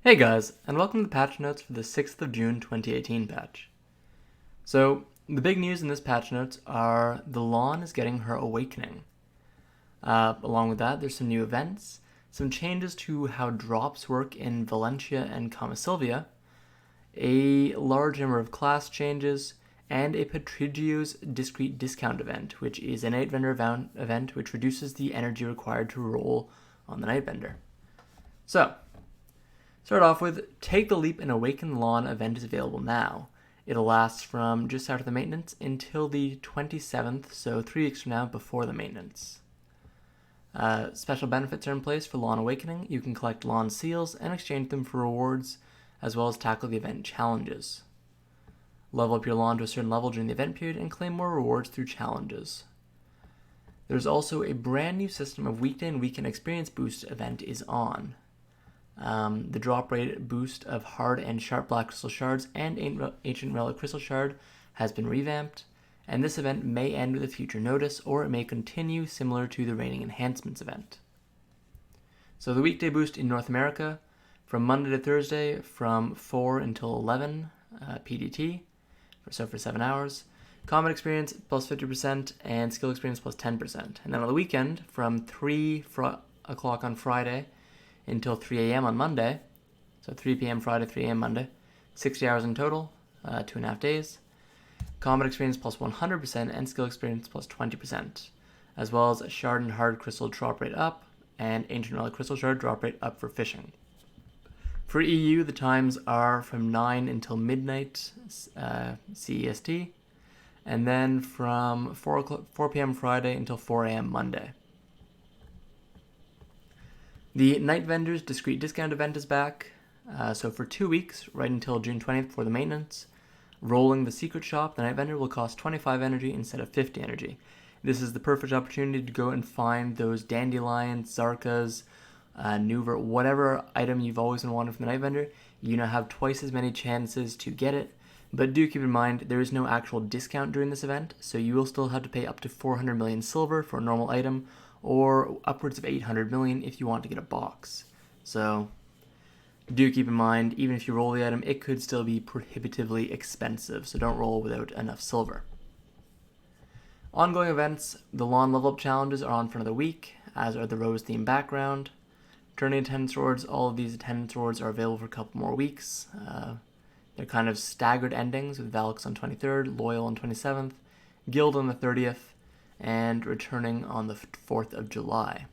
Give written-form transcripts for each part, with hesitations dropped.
Hey guys, and welcome to the patch notes for the 6th of June 2018 patch. So, the big news in this patch notes are the Lahn is getting her awakening. Along with that, there's some new events, some changes to how drops work in Valencia and Kamasylve, a large number of class changes, and a Patrigio's discrete discount event, which is a Night Vendor event which reduces the energy required to roll on the Night Vendor. So, start off with Take the Leap and Awaken the Lahn event is available now. It'll last from just after the maintenance until the 27th, so 3 weeks from now before the maintenance. Special benefits are in place for Lahn Awakening. You can collect Lahn seals and exchange them for rewards, as well as tackle the event challenges. Level up your Lahn to a certain level during the event period and claim more rewards through challenges. There's also a brand new system of weekday and weekend experience boost event is on. The drop rate boost of hard and sharp black crystal shards and ancient relic crystal shard has been revamped, and this event may end with a future notice, or it may continue similar to the Reigning Enhancements event. So the weekday boost in North America, from Monday to Thursday, from 4 until 11 PDT, so for 7 hours. Combat experience plus 50% and skill experience plus 10%. And then on the weekend, from 3 o'clock on Friday until 3 a.m. on Monday, so 3 p.m. Friday, 3 a.m. Monday, 60 hours in total, 2.5 days. Combat experience plus 100% and skill experience plus 20%, as well as shard and hard crystal drop rate up and ancient relic crystal shard drop rate up for fishing. For EU, the times are from 9 until midnight CEST, and then from 4 p.m. Friday until 4 a.m. Monday. The Night Vendor's Discrete Discount event is back, so for 2 weeks, right until June 20th for the maintenance, rolling the Secret Shop, the Night Vendor will cost 25 energy instead of 50 energy. This is the perfect opportunity to go and find those Dandelions, Kzarkas, whatever item you've always been wanting from the Night Vendor. You now have twice as many chances to get it, but do keep in mind there is no actual discount during this event, so you will still have to pay up to 400 million silver for a normal item, or upwards of 800 million if you want to get a box. So do keep in mind, even if you roll the item, it could still be prohibitively expensive, so don't roll without enough silver. Ongoing events, the Lahn level up challenges are on for another week, as are the Rose theme background. Turning attendance rewards, all of these attendance rewards are available for a couple more weeks. They're kind of staggered endings, with Valix on 23rd, Loyal on 27th, Guild on the 30th, and returning on the 4th of July.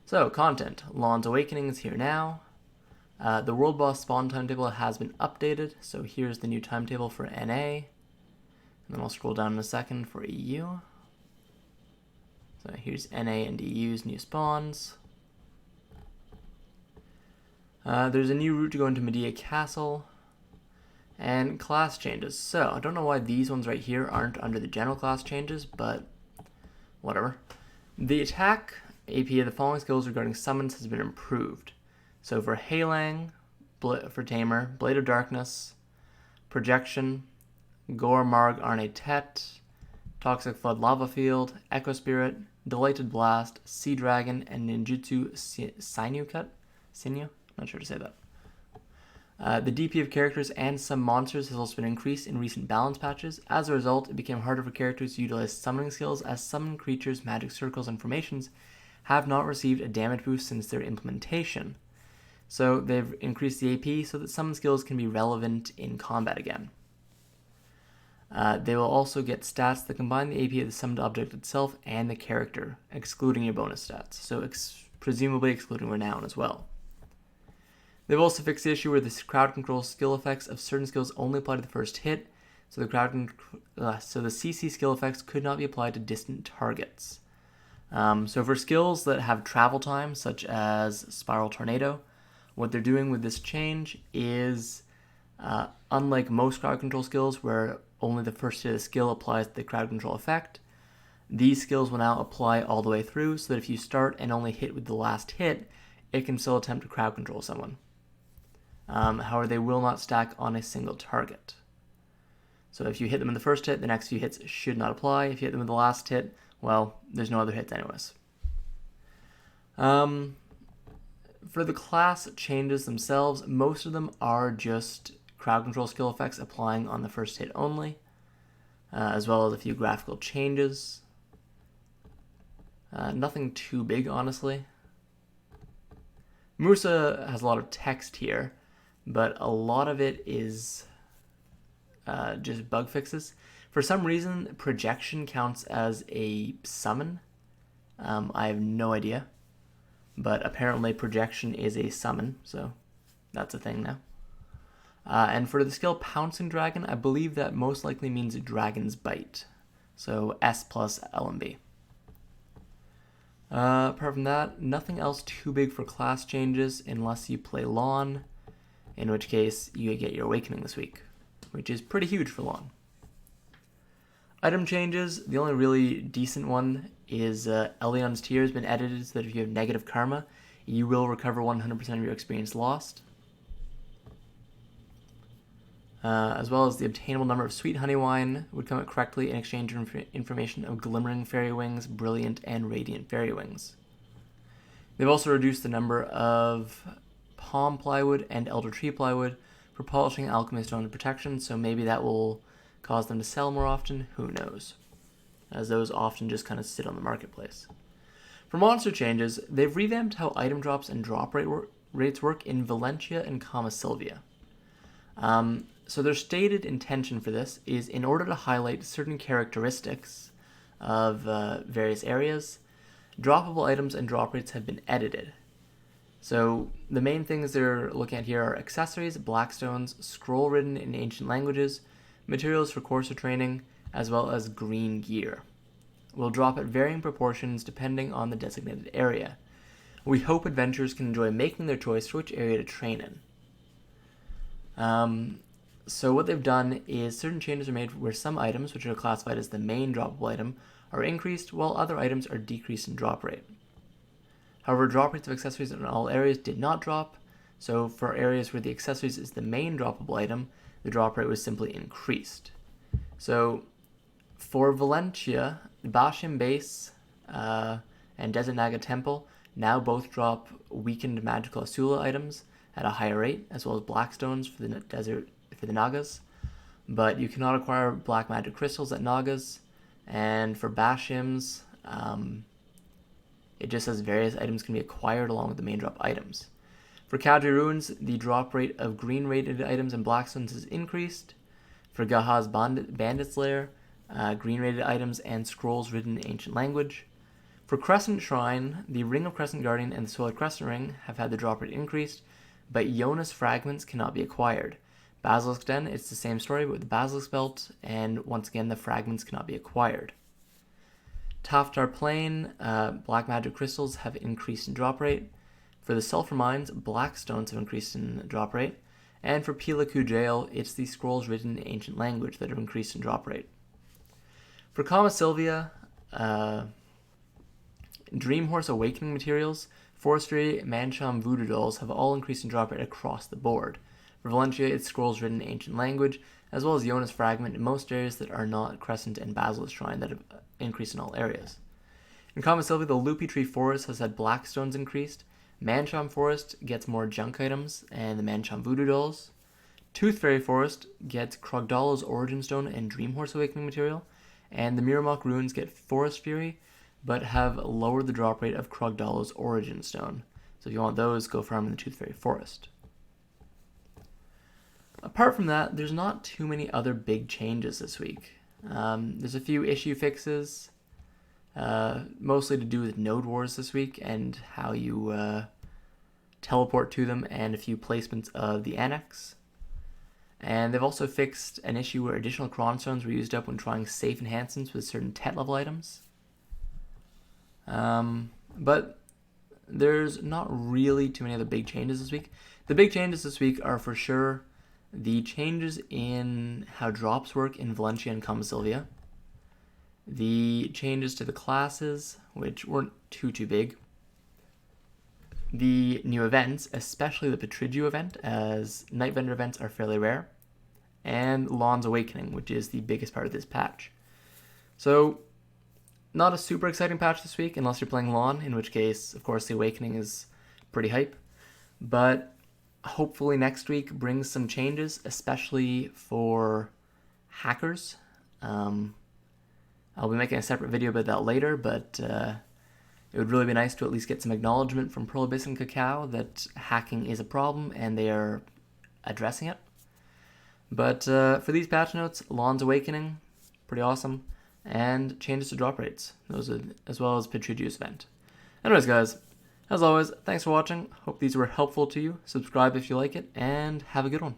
So, content. Lahn's Awakening is here now. The World Boss spawn timetable has been updated, so here's the new timetable for NA. And then I'll scroll down in a second for EU. So here's NA and EU's new spawns. There's a new route to go into Medea Castle. And class changes. So, I don't know why these ones right here aren't under the general class changes, but whatever. The attack AP of the following skills regarding summons has been improved. So for Heilang, for Tamer, Blade of Darkness, Projection, Gore Marg Arne Tet, Toxic Flood Lava Field, Echo Spirit, Delighted Blast, Sea Dragon, and Ninjutsu Sinew Cut? Sinew? Not sure to say that. The DP of characters and some monsters has also been increased in recent balance patches. As a result, it became harder for characters to utilize summoning skills, as summoned creatures, magic circles, and formations have not received a damage boost since their implementation. So they've increased the AP so that summon skills can be relevant in combat again. They will also get stats that combine the AP of the summoned object itself and the character, excluding your bonus stats, so presumably excluding Renown as well. They've also fixed the issue where the crowd control skill effects of certain skills only apply to the first hit, so the CC skill effects could not be applied to distant targets. So for skills that have travel time, such as Spiral Tornado, what they're doing with this change is, unlike most crowd control skills where only the first hit of the skill applies to the crowd control effect, these skills will now apply all the way through, so that if you start and only hit with the last hit, it can still attempt to crowd control someone. However, they will not stack on a single target. So if you hit them in the first hit, the next few hits should not apply. If you hit them in the last hit, well, there's no other hits anyways. For the class changes themselves, most of them are just crowd control skill effects applying on the first hit only, as well as a few graphical changes. Nothing too big, honestly. Musa has a lot of text here, but a lot of it is just bug fixes. For some reason, projection counts as a summon. I have no idea, but apparently projection is a summon, so that's a thing now. And for the skill Pouncing Dragon, I believe that most likely means Dragon's Bite, so S plus LMB. Apart from that, nothing else too big for class changes unless you play Lahn, in which case you get your Awakening this week, which is pretty huge for Lahn. Item changes, the only really decent one is Elyon's Tear has been edited so that if you have negative karma, you will recover 100% of your experience lost. As well as the obtainable number of Sweet Honey Wine would come out correctly in exchange for information of Glimmering Fairy Wings, Brilliant, and Radiant Fairy Wings. They've also reduced the number of Palm Plywood and Elder Tree Plywood for polishing Alchemy Stone and Protection, so maybe that will cause them to sell more often, who knows, as those often just kind of sit on the marketplace. For monster changes, they've revamped how item drops and drop rates work in Valencia and Kamasylve. So their stated intention for this is in order to highlight certain characteristics of various areas, droppable items and drop rates have been edited. So the main things they're looking at here are accessories, blackstones, scroll written in ancient languages, materials for courser training, as well as green gear. Will drop at varying proportions depending on the designated area. We hope adventurers can enjoy making their choice for which area to train in. So what they've done is certain changes are made where some items, which are classified as the main droppable item, are increased while other items are decreased in drop rate. However, drop rates of accessories in all areas did not drop, so for areas where the accessories is the main droppable item, the drop rate was simply increased. So for Valencia, Bashim Base and Desert Naga Temple now both drop weakened magical Asula items at a higher rate, as well as blackstones for the Nagas, but you cannot acquire black magic crystals at Nagas, and for Bashims, it just says various items can be acquired along with the main drop items. For Kadri Ruins, the drop rate of green rated items and blackstones is increased. For Gaha's Bandit's Lair, green rated items and scrolls written in ancient language. For Crescent Shrine, the Ring of Crescent Guardian and the Solar Crescent Ring have had the drop rate increased, but Jonas fragments cannot be acquired. Basilisk Den, it's the same story, but with the Basilisk Belt, and once again, the fragments cannot be acquired. Taftar Plain, black magic crystals have increased in drop rate. For the Sulphur Mines, black stones have increased in drop rate. And for Pilaku Jail, it's the scrolls written in ancient language that have increased in drop rate. For Kamasylve, Dreamhorse Awakening materials, Forestry, Mancham Voodoo Dolls have all increased in drop rate across the board. For Valencia, it's scrolls written in ancient language, as well as Jonas Fragment in most areas that are not Crescent and Basilisk Shrine that have increased in all areas. In Kamasylve, the Loopy Tree Forest has had blackstones increased, Mancham Forest gets more junk items and the Mancham Voodoo Dolls. Tooth Fairy Forest gets Krogdala's Origin Stone and Dreamhorse Awakening material, and the Miramok Ruins get Forest Fury, but have lowered the drop rate of Krogdala's Origin Stone. So if you want those, go farm in the Tooth Fairy Forest. Apart from that, there's not too many other big changes this week. There's a few issue fixes, mostly to do with node wars this week and how you teleport to them, and a few placements of the annex. And they've also fixed an issue where additional Cron Stones were used up when trying safe enhancements with certain Tet level items. But there's not really too many other big changes this week. The big changes this week are for sure the changes in how drops work in Valencia and Kamasylve, the changes to the classes, which weren't too big, the new events, especially the Petrigio event, as Night Vendor events are fairly rare, and Lahn's Awakening, which is the biggest part of this patch. So, not a super exciting patch this week, unless you're playing Lahn, in which case, of course, the Awakening is pretty hype. But hopefully next week brings some changes, especially for hackers. I'll be making a separate video about that later, but it would really be nice to at least get some acknowledgement from Perlebis and Cacao that hacking is a problem and they are addressing it. But for these patch notes, Lahn's Awakening, pretty awesome, and changes to drop rates, those are, as well as Pidgeot's event. Anyways, guys, as always, thanks for watching. Hope these were helpful to you. Subscribe if you like it, and have a good one.